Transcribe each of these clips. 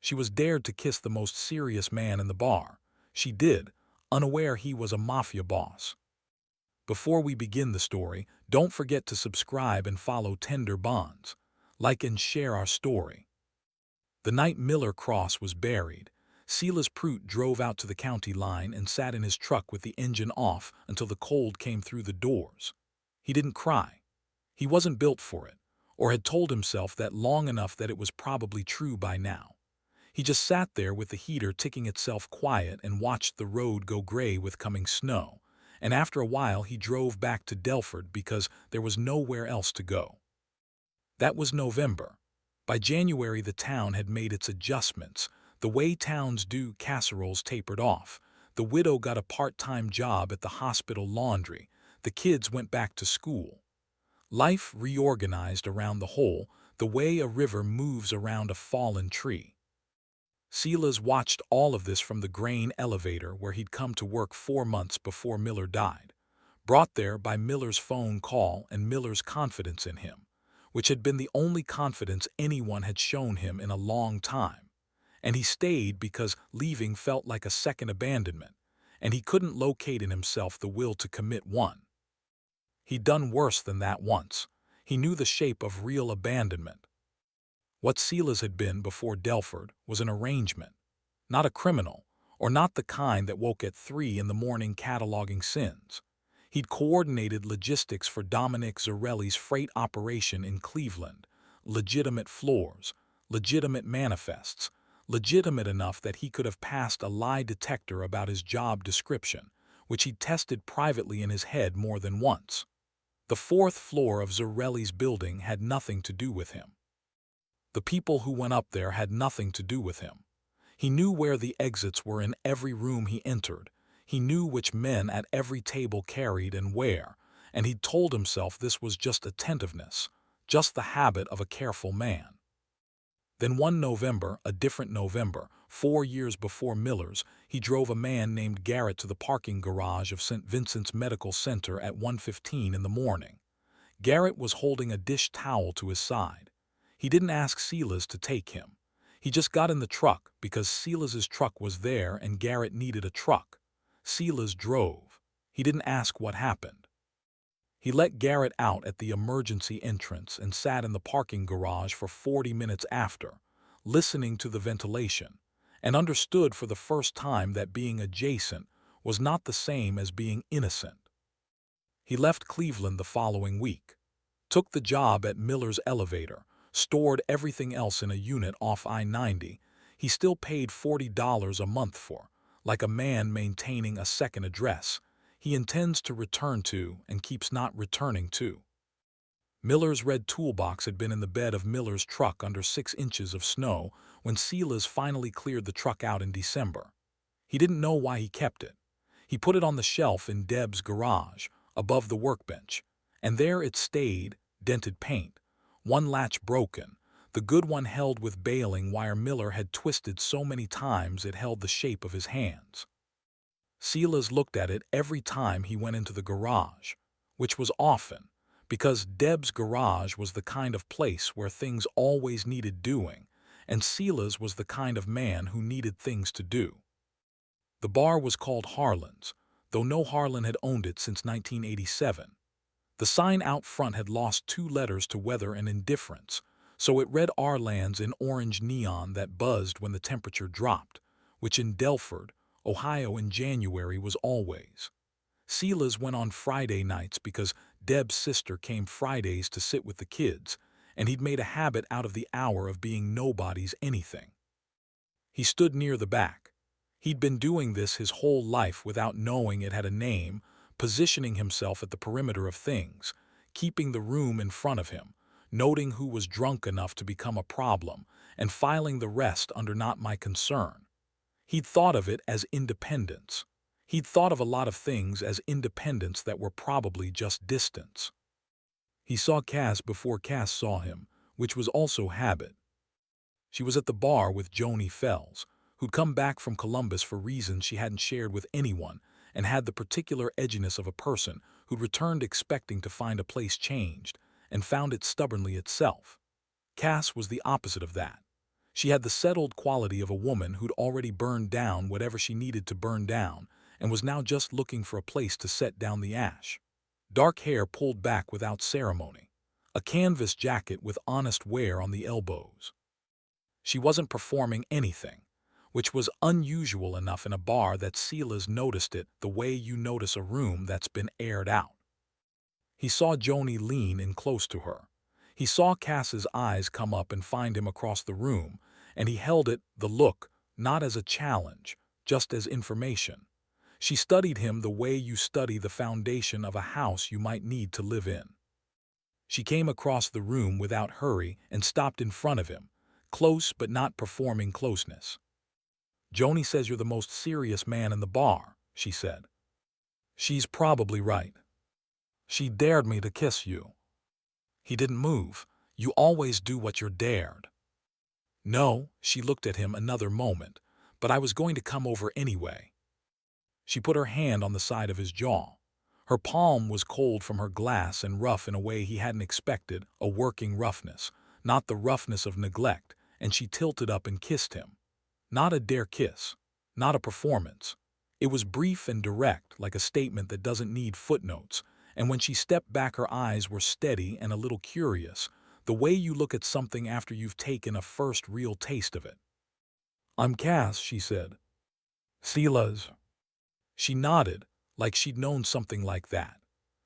She was dared to kiss the most serious man in the bar. She did, unaware he was a mafia boss. Before we begin the story, don't forget to subscribe and follow Tender Bonds. Like and share our story. The night Miller Cross was buried, Silas Prout drove out to the county line and sat in his truck with the engine off until the cold came through the doors. He didn't cry. He wasn't built for it, or had told himself that long enough that it was probably true by now. He just sat there with the heater ticking itself quiet and watched the road go gray with coming snow, and after a while he drove back to Delford because there was nowhere else to go. That was November. By January the town had made its adjustments. The way towns do, casseroles tapered off. The widow got a part-time job at the hospital laundry. The kids went back to school. Life reorganized around the hole, the way a river moves around a fallen tree. Silas watched all of this from the grain elevator where he'd come to work 4 months before Miller died, brought there by Miller's phone call and Miller's confidence in him, which had been the only confidence anyone had shown him in a long time. And he stayed because leaving felt like a second abandonment, and he couldn't locate in himself the will to commit one. He'd done worse than that once. He knew the shape of real abandonment. What Silas had been before Delford was an arrangement, not a criminal, or not the kind that woke at 3 in the morning cataloging sins. He'd coordinated logistics for Dominic Zarelli's freight operation in Cleveland, legitimate floors, legitimate manifests, legitimate enough that he could have passed a lie detector about his job description, which he'd tested privately in his head more than once. The 4th floor of Zarelli's building had nothing to do with him. The people who went up there had nothing to do with him. He knew where the exits were in every room he entered. He knew which men at every table carried and where, and he'd told himself this was just attentiveness, just the habit of a careful man. Then one November, a different November, 4 years before Miller's, he drove a man named Garrett to the parking garage of St. Vincent's Medical Center at 1:15 in the morning. Garrett was holding a dish towel to his side. He didn't ask Silas to take him. He just got in the truck because Silas's truck was there and Garrett needed a truck. Silas drove. He didn't ask what happened. He let Garrett out at the emergency entrance and sat in the parking garage for 40 minutes after, listening to the ventilation, and understood for the first time that being adjacent was not the same as being innocent. He left Cleveland the following week, took the job at Miller's elevator, stored everything else in a unit off I-90. He still paid $40 a month for, like a man maintaining a second address he intends to return to and keeps not returning to. Miller's red toolbox had been in the bed of Miller's truck under 6 inches of snow when Silas finally cleared the truck out in December. He didn't know why he kept it. He put it on the shelf in Deb's garage, above the workbench, and there it stayed, dented paint, one latch broken, the good one held with baling wire Miller had twisted so many times it held the shape of his hands. Silas looked at it every time he went into the garage, which was often, because Deb's garage was the kind of place where things always needed doing, and Silas was the kind of man who needed things to do. The bar was called Harlan's, though no Harlan had owned it since 1987. The sign out front had lost 2 letters to weather and indifference, so it read Arlands in orange neon that buzzed when the temperature dropped, which in Delford, Ohio in January was always. Silas went on Friday nights because Deb's sister came Fridays to sit with the kids, and he'd made a habit out of the hour of being nobody's anything. He stood near the back. He'd been doing this his whole life without knowing it had a name, positioning himself at the perimeter of things, keeping the room in front of him, noting who was drunk enough to become a problem, and filing the rest under not my concern. He'd thought of it as independence. He'd thought of a lot of things as independence that were probably just distance. He saw Cass before Cass saw him, which was also habit. She was at the bar with Joni Fells, who'd come back from Columbus for reasons she hadn't shared with anyone, and had the particular edginess of a person who'd returned expecting to find a place changed, and found it stubbornly itself. Cass was the opposite of that. She had the settled quality of a woman who'd already burned down whatever she needed to burn down and was now just looking for a place to set down the ash. Dark hair pulled back without ceremony. A canvas jacket with honest wear on the elbows. She wasn't performing anything, which was unusual enough in a bar that Silas noticed it the way you notice a room that's been aired out. He saw Joni lean in close to her. He saw Cass's eyes come up and find him across the room, and he held it, the look, not as a challenge, just as information. She studied him the way you study the foundation of a house you might need to live in. She came across the room without hurry and stopped in front of him, close but not performing closeness. "Joni says you're the most serious man in the bar," she said. "She's probably right. She dared me to kiss you." He didn't move. "You always do what you're dared." "No," she looked at him another moment, "but I was going to come over anyway." She put her hand on the side of his jaw. Her palm was cold from her glass and rough in a way he hadn't expected, a working roughness, not the roughness of neglect, and she tilted up and kissed him. Not a dare kiss, not a performance. It was brief and direct, like a statement that doesn't need footnotes, and when she stepped back her eyes were steady and a little curious, the way you look at something after you've taken a first real taste of it. "I'm Cass," she said. "Silas." She nodded, like she'd known something like that.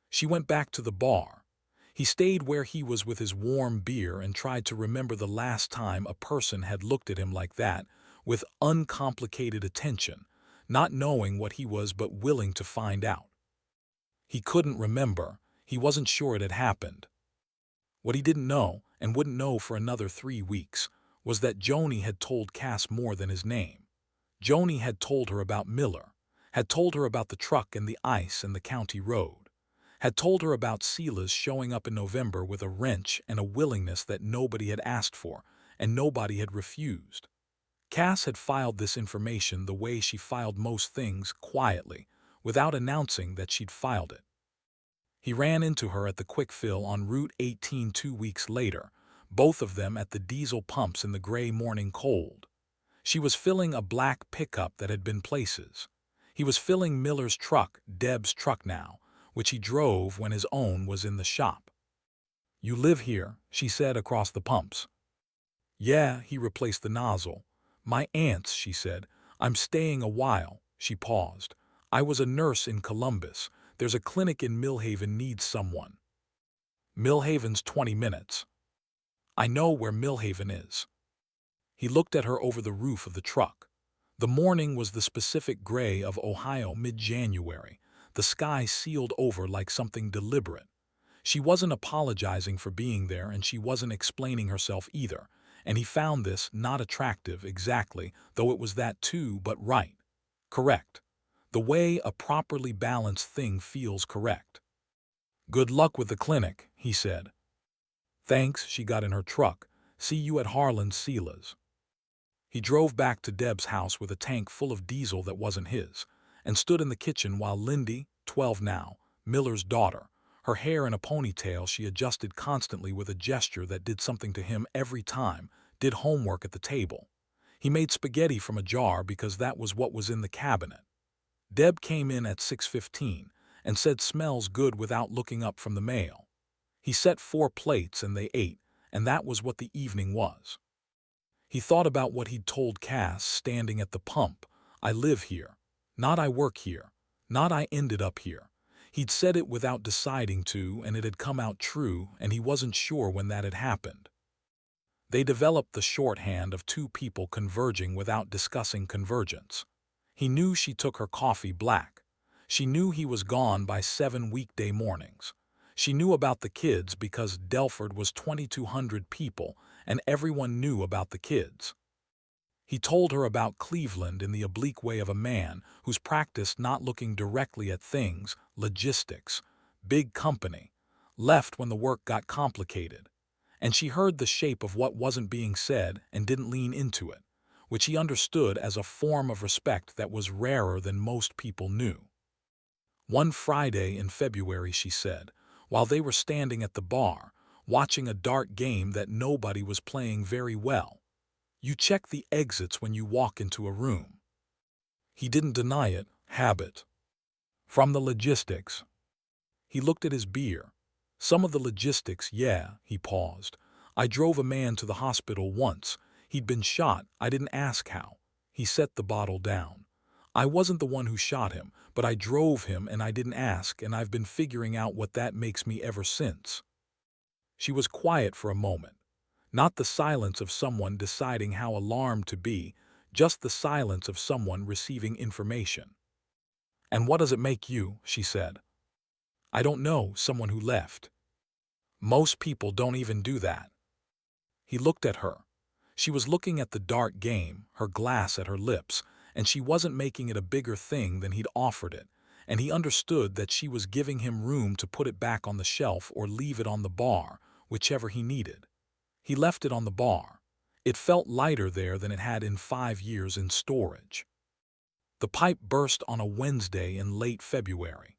She went back to the bar. He stayed where he was with his warm beer and tried to remember the last time a person had looked at him like that, with uncomplicated attention, not knowing what he was but willing to find out. He couldn't remember. He wasn't sure it had happened. What he didn't know, and wouldn't know for another 3 weeks, was that Joni had told Cass more than his name. Joni had told her about Miller, had told her about the truck and the ice and the county road, had told her about Silas showing up in November with a wrench and a willingness that nobody had asked for and nobody had refused. Cass had filed this information the way she filed most things, quietly, without announcing that she'd filed it. He ran into her at the quick fill on Route 18 2 weeks later, both of them at the diesel pumps in the gray morning cold. She was filling a black pickup that had been places. He was filling Miller's truck, Deb's truck now, which he drove when his own was in the shop. "You live here," she said across the pumps. "Yeah," he replaced the nozzle. "My aunt's," she said. "I'm staying a while." She paused. "I was a nurse in Columbus. There's a clinic in Millhaven needs someone." "Millhaven's 20 minutes. I know where Millhaven is." He looked at her over the roof of the truck. The morning was the specific gray of Ohio mid-January, the sky sealed over like something deliberate. She wasn't apologizing for being there and she wasn't explaining herself either, and he found this not attractive exactly, though it was that too, but right. Correct. The way a properly balanced thing feels correct. "Good luck with the clinic," he said. "Thanks," she got in her truck. "See you at Harlan Sila's." He drove back to Deb's house with a tank full of diesel that wasn't his, and stood in the kitchen while Lindy, 12 now, Miller's daughter, her hair in a ponytail she adjusted constantly with a gesture that did something to him every time, did homework at the table. He made spaghetti from a jar because that was what was in the cabinet. Deb came in at 6:15 and said smells good without looking up from the mail. He set 4 plates and they ate, and that was what the evening was. He thought about what he'd told Cass standing at the pump. "I live here. Not I work here. Not I ended up here." He'd said it without deciding to, and it had come out true, and he wasn't sure when that had happened. They developed the shorthand of two people converging without discussing convergence. He knew she took her coffee black. She knew he was gone by 7 weekday mornings. She knew about the kids because Delford was 2,200 people, and everyone knew about the kids. He told her about Cleveland in the oblique way of a man who's practiced not looking directly at things, logistics, big company, left when the work got complicated. And she heard the shape of what wasn't being said and didn't lean into it, which he understood as a form of respect that was rarer than most people knew. One Friday in February, she said, while they were standing at the bar, watching a dart game that nobody was playing very well. You check the exits when you walk into a room. He didn't deny it. Habit. From the logistics. He looked at his beer. Some of the logistics, yeah, he paused. I drove a man to the hospital once. He'd been shot. I didn't ask how. He set the bottle down. I wasn't the one who shot him, but I drove him and I didn't ask, and I've been figuring out what that makes me ever since. She was quiet for a moment. Not the silence of someone deciding how alarmed to be, just the silence of someone receiving information. And what does it make you? She said. I don't know, someone who left. Most people don't even do that. He looked at her. She was looking at the dark game, her glass at her lips, and she wasn't making it a bigger thing than he'd offered it, and he understood that she was giving him room to put it back on the shelf or leave it on the bar, whichever he needed. He left it on the bar. It felt lighter there than it had in 5 years in storage. The pipe burst on a Wednesday in late February.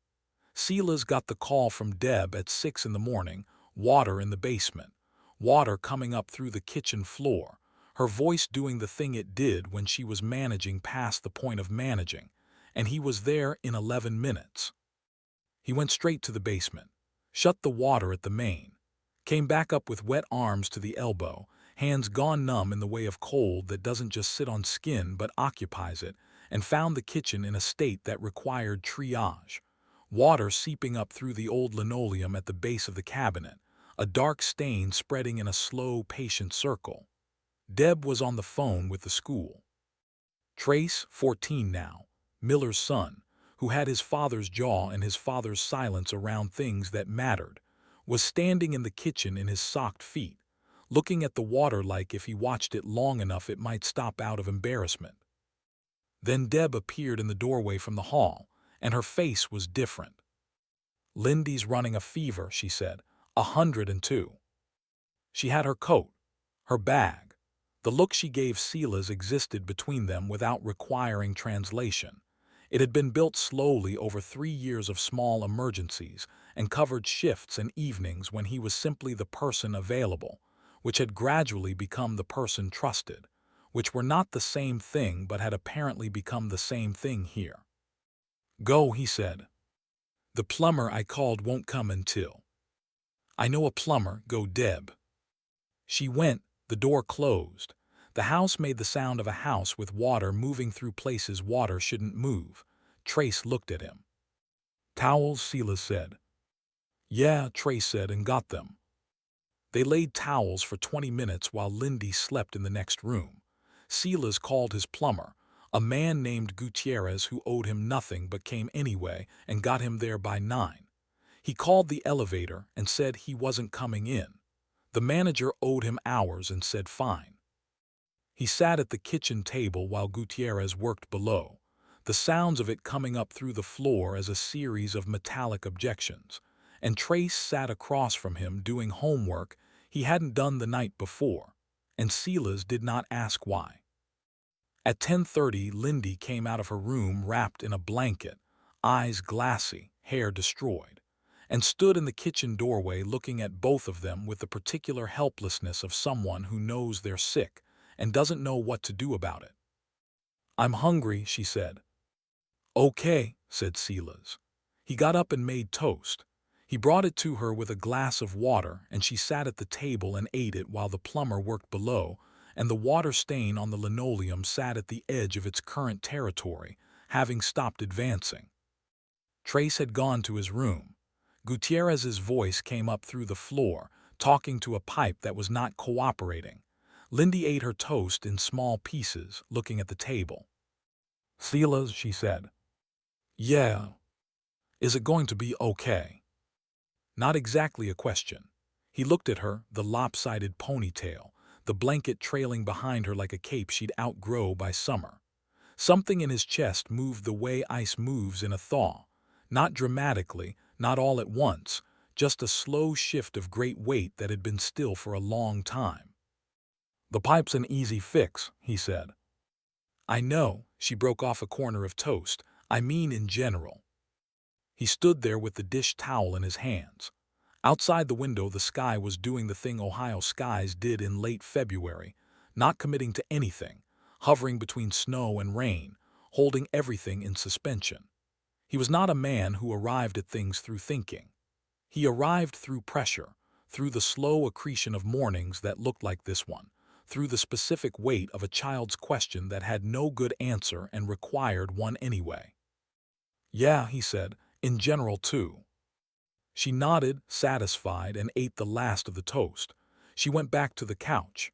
Silas got the call from Deb at 6 in the morning, water in the basement, water coming up through the kitchen floor, her voice doing the thing it did when she was managing past the point of managing, and he was there in 11 minutes. He went straight to the basement, shut the water at the main, came back up with wet arms to the elbow, hands gone numb in the way of cold that doesn't just sit on skin but occupies it, and found the kitchen in a state that required triage. Water seeping up through the old linoleum at the base of the cabinet, a dark stain spreading in a slow, patient circle. Deb was on the phone with the school. Trace, 14 now, Miller's son, who had his father's jaw and his father's silence around things that mattered, was standing in the kitchen in his socked feet, looking at the water like if he watched it long enough it might stop out of embarrassment. Then Deb appeared in the doorway from the hall, and her face was different. Lindy's running a fever, she said, 102. She had her coat, her bag. The look she gave Silas existed between them without requiring translation. It had been built slowly over 3 years of small emergencies and covered shifts and evenings when he was simply the person available, which had gradually become the person trusted, which were not the same thing but had apparently become the same thing here. Go, he said. The plumber I called won't come until. I know a plumber, go Deb. She went, the door closed. The house made the sound of a house with water moving through places water shouldn't move. Trace looked at him. Towels, Silas said. Yeah, Trace said, and got them. They laid towels for 20 minutes while Lindy slept in the next room. Silas called his plumber, a man named Gutierrez who owed him nothing but came anyway and got him there by 9. He called the elevator and said he wasn't coming in. The manager owed him hours and said fine. He sat at the kitchen table while Gutierrez worked below, the sounds of it coming up through the floor as a series of metallic objections, and Trace sat across from him doing homework he hadn't done the night before, and Silas did not ask why. At 10:30, Lindy came out of her room wrapped in a blanket, eyes glassy, hair destroyed, and stood in the kitchen doorway looking at both of them with the particular helplessness of someone who knows they're sick and doesn't know what to do about it. I'm hungry, she said. Okay, said Silas. He got up and made toast. He brought it to her with a glass of water, and she sat at the table and ate it while the plumber worked below, and the water stain on the linoleum sat at the edge of its current territory, having stopped advancing. Trace had gone to his room. Gutierrez's voice came up through the floor, talking to a pipe that was not cooperating. Lindy ate her toast in small pieces, looking at the table. Silas, she said. Yeah. Is it going to be okay? Not exactly a question. He looked at her, the lopsided ponytail, the blanket trailing behind her like a cape she'd outgrow by summer. Something in his chest moved the way ice moves in a thaw. Not dramatically, not all at once, just a slow shift of great weight that had been still for a long time. The pipe's an easy fix, he said. I know, she broke off a corner of toast. I mean in general. He stood there with the dish towel in his hands. Outside the window the sky was doing the thing Ohio skies did in late February, not committing to anything, hovering between snow and rain, holding everything in suspension. He was not a man who arrived at things through thinking. He arrived through pressure, through the slow accretion of mornings that looked like this one, through the specific weight of a child's question that had no good answer and required one anyway. "Yeah," he said, "in general, too." She nodded, satisfied, and ate the last of the toast. She went back to the couch.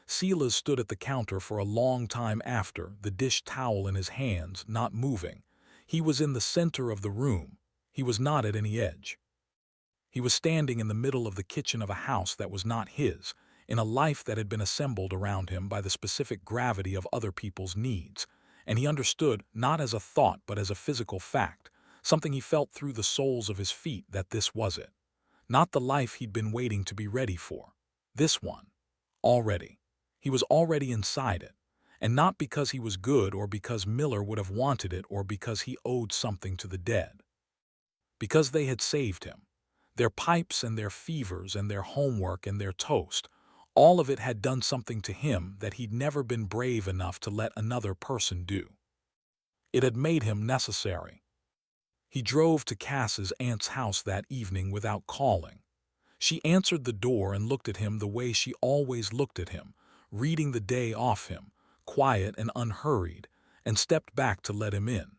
Silas stood at the counter for a long time after, the dish towel in his hands, not moving. He was in the center of the room. He was not at any edge. He was standing in the middle of the kitchen of a house that was not his, in a life that had been assembled around him by the specific gravity of other people's needs, and he understood, not as a thought but as a physical fact, something he felt through the soles of his feet, that this was it. Not the life he'd been waiting to be ready for. This one. Already. He was already inside it. And not because he was good or because Miller would have wanted it or because he owed something to the dead. Because they had saved him. Their pipes and their fevers and their homework and their toast, all of it had done something to him that he'd never been brave enough to let another person do. It had made him necessary. He drove to Cass's aunt's house that evening without calling. She answered the door and looked at him the way she always looked at him, reading the day off him, quiet and unhurried, and stepped back to let him in.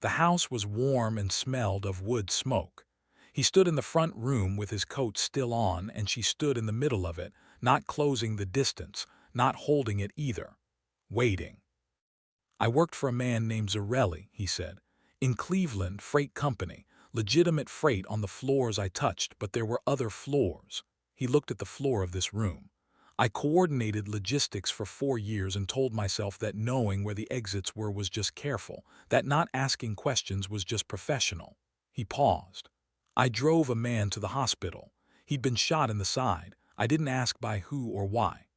The house was warm and smelled of wood smoke. He stood in the front room with his coat still on, and she stood in the middle of it, not closing the distance, not holding it either, waiting. "I worked for a man named Zarelli," he said, "in Cleveland Freight Company, legitimate freight on the floors I touched, but there were other floors." He looked at the floor of this room. "I coordinated logistics for 4 years and told myself that knowing where the exits were was just careful, that not asking questions was just professional." He paused. "I drove a man to the hospital. He'd been shot in the side. I didn't ask by who or why.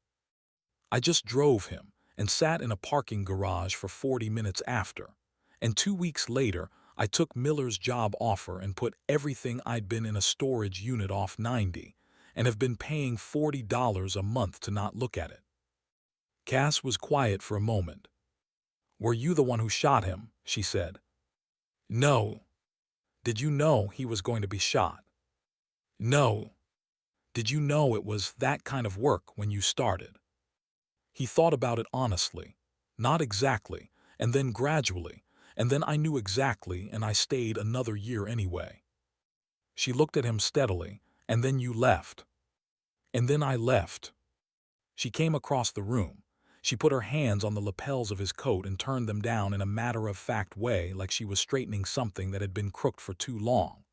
I just drove him and sat in a parking garage for 40 minutes after. And 2 weeks later, I took Miller's job offer and put everything I'd been in a storage unit off 90, and have been paying $40 a month to not look at it." Cass was quiet for a moment. "Were you the one who shot him?" she said. "No." "Did you know he was going to be shot?" "No." "Did you know it was that kind of work when you started?" He thought about it honestly. "Not exactly, and then gradually, and then I knew exactly, and I stayed another year anyway." She looked at him steadily. "And then you left." "And then I left." She came across the room. She put her hands on the lapels of his coat and turned them down in a matter-of-fact way, like she was straightening something that had been crooked for too long.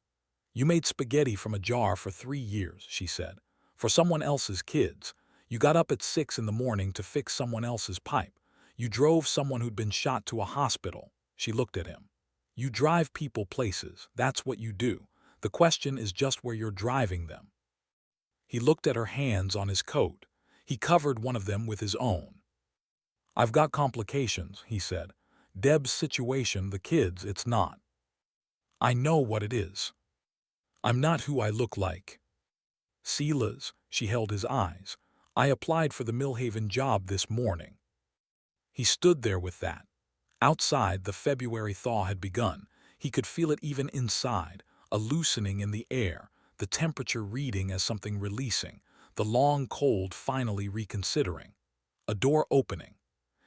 "You made spaghetti from a jar for 3 years," she said, "for someone else's kids. You got up at 6 in the morning to fix someone else's pipe. You drove someone who'd been shot to a hospital." She looked at him. "You drive people places. That's what you do. The question is just where you're driving them." He looked at her hands on his coat. He covered one of them with his own. "I've got complications," he said. "Deb's situation, the kids, it's not. I know what it is. I'm not who I look like." "Silas," she held his eyes, "I applied for the Millhaven job this morning." He stood there with that. Outside, the February thaw had begun. He could feel it even inside, a loosening in the air, the temperature reading as something releasing, the long cold finally reconsidering. A door opening.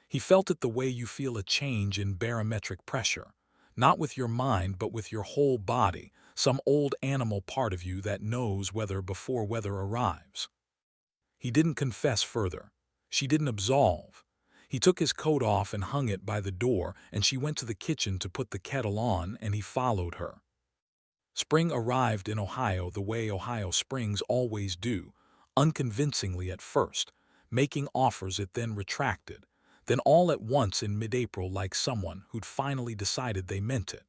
He felt it the way you feel a change in barometric pressure, not with your mind but with your whole body, some old animal part of you that knows weather before weather arrives. He didn't confess further. She didn't absolve. He took his coat off and hung it by the door, and she went to the kitchen to put the kettle on, and he followed her. Spring arrived in Ohio the way Ohio springs always do, unconvincingly at first, making offers it then retracted, then all at once in mid-April like someone who'd finally decided they meant it.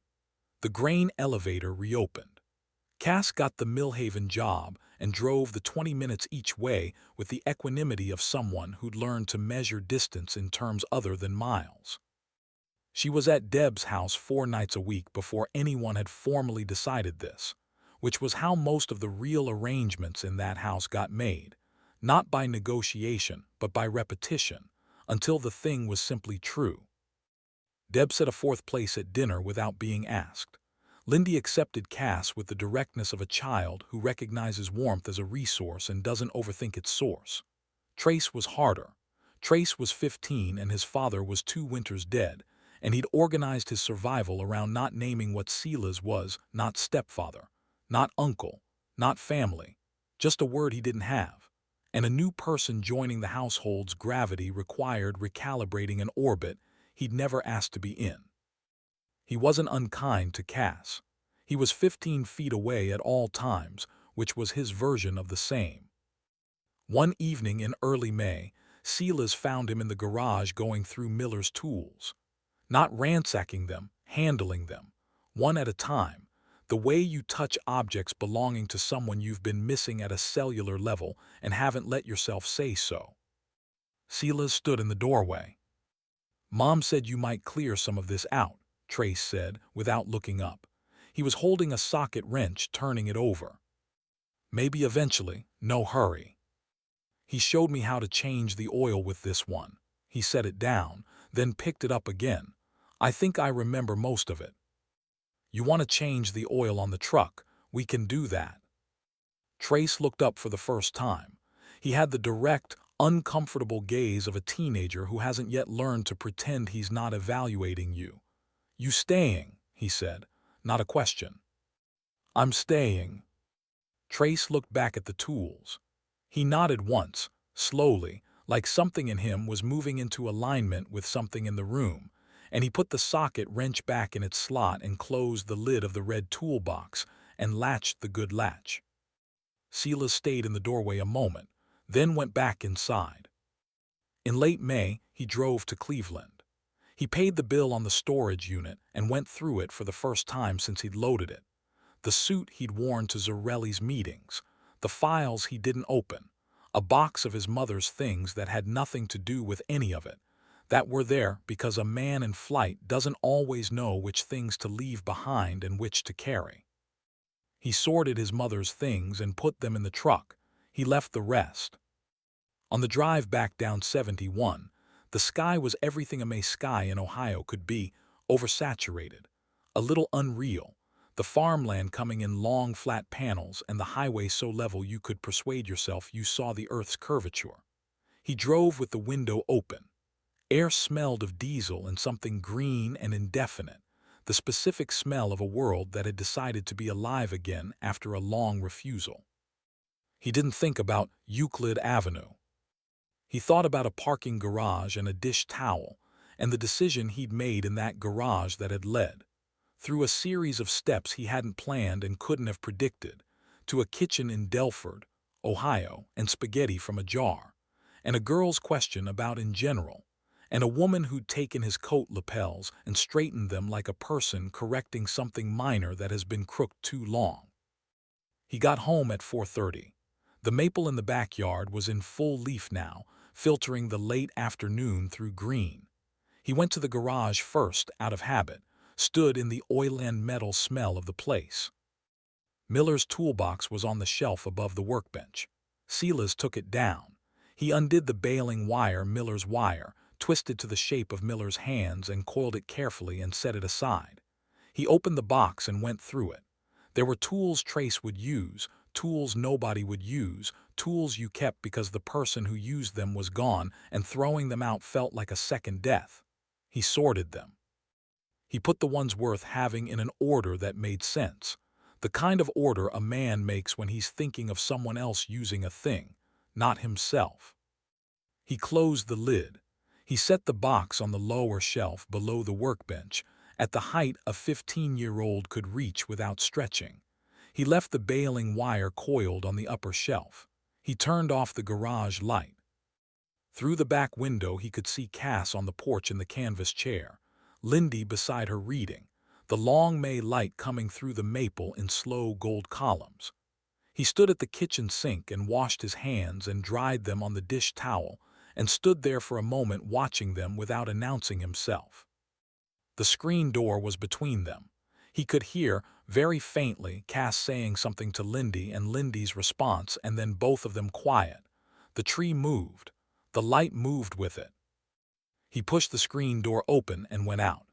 The grain elevator reopened. Cass got the Millhaven job and drove the 20 minutes each way with the equanimity of someone who'd learned to measure distance in terms other than miles. She was at Deb's house 4 nights a week before anyone had formally decided this, which was how most of the real arrangements in that house got made, not by negotiation, but by repetition, until the thing was simply true. Deb set a fourth place at dinner without being asked. Lindy accepted Cass with the directness of a child who recognizes warmth as a resource and doesn't overthink its source. Trace was harder. Trace was 15 and his father was 2 winters dead, and he'd organized his survival around not naming what Sila's was, not stepfather, not uncle, not family, just a word he didn't have. And a new person joining the household's gravity required recalibrating an orbit he'd never asked to be in. He wasn't unkind to Cass. He was 15 feet away at all times, which was his version of the same. One evening in early May, Silas found him in the garage going through Miller's tools. Not ransacking them, handling them, one at a time, the way you touch objects belonging to someone you've been missing at a cellular level and haven't let yourself say so. Silas stood in the doorway. "Mom said you might clear some of this out," Trace said, without looking up. He was holding a socket wrench, turning it over. "Maybe eventually, no hurry." "He showed me how to change the oil with this one." He set it down, then picked it up again. "I think I remember most of it." "You want to change the oil on the truck? We can do that." Trace looked up for the first time. He had the direct, uncomfortable gaze of a teenager who hasn't yet learned to pretend he's not evaluating you. "You staying?" he said, not a question. "I'm staying." Trace looked back at the tools. He nodded once, slowly, like something in him was moving into alignment with something in the room, and he put the socket wrench back in its slot and closed the lid of the red toolbox and latched the good latch. Silas stayed in the doorway a moment, then went back inside. In late May, he drove to Cleveland. He paid the bill on the storage unit and went through it for the first time since he'd loaded it. The suit he'd worn to Zarelli's meetings, the files he didn't open, a box of his mother's things that had nothing to do with any of it, that were there because a man in flight doesn't always know which things to leave behind and which to carry. He sorted his mother's things and put them in the truck. He left the rest. On the drive back down 71, the sky was everything a May sky in Ohio could be, oversaturated, a little unreal, the farmland coming in long flat panels and the highway so level you could persuade yourself you saw the earth's curvature. He drove with the window open. Air smelled of diesel and something green and indefinite, the specific smell of a world that had decided to be alive again after a long refusal. He didn't think about Euclid Avenue. He thought about a parking garage and a dish towel, and the decision he'd made in that garage that had led, through a series of steps he hadn't planned and couldn't have predicted, to a kitchen in Delford, Ohio, and spaghetti from a jar, and a girl's question about in general, and a woman who'd taken his coat lapels and straightened them like a person correcting something minor that has been crooked too long. He got home at 4:30. The maple in the backyard was in full leaf now, filtering the late afternoon through green. He went to the garage first, out of habit, stood in the oil and metal smell of the place. Miller's toolbox was on the shelf above the workbench. Silas took it down. He undid the baling wire, Miller's wire, twisted to the shape of Miller's hands and coiled it carefully and set it aside. He opened the box and went through it. There were tools Trace would use, tools nobody would use, tools you kept because the person who used them was gone, and throwing them out felt like a second death. He sorted them. He put the ones worth having in an order that made sense, the kind of order a man makes when he's thinking of someone else using a thing, not himself. He closed the lid. He set the box on the lower shelf below the workbench, at the height a 15-year-old could reach without stretching. He left the baling wire coiled on the upper shelf. He turned off the garage light. Through the back window he could see Cass on the porch in the canvas chair, Lindy beside her reading, the long May light coming through the maple in slow gold columns. He stood at the kitchen sink and washed his hands and dried them on the dish towel, and stood there for a moment watching them without announcing himself. The screen door was between them. He could hear, very faintly, Cass saying something to Lindy and Lindy's response, and then both of them quiet. The tree moved. The light moved with it. He pushed the screen door open and went out.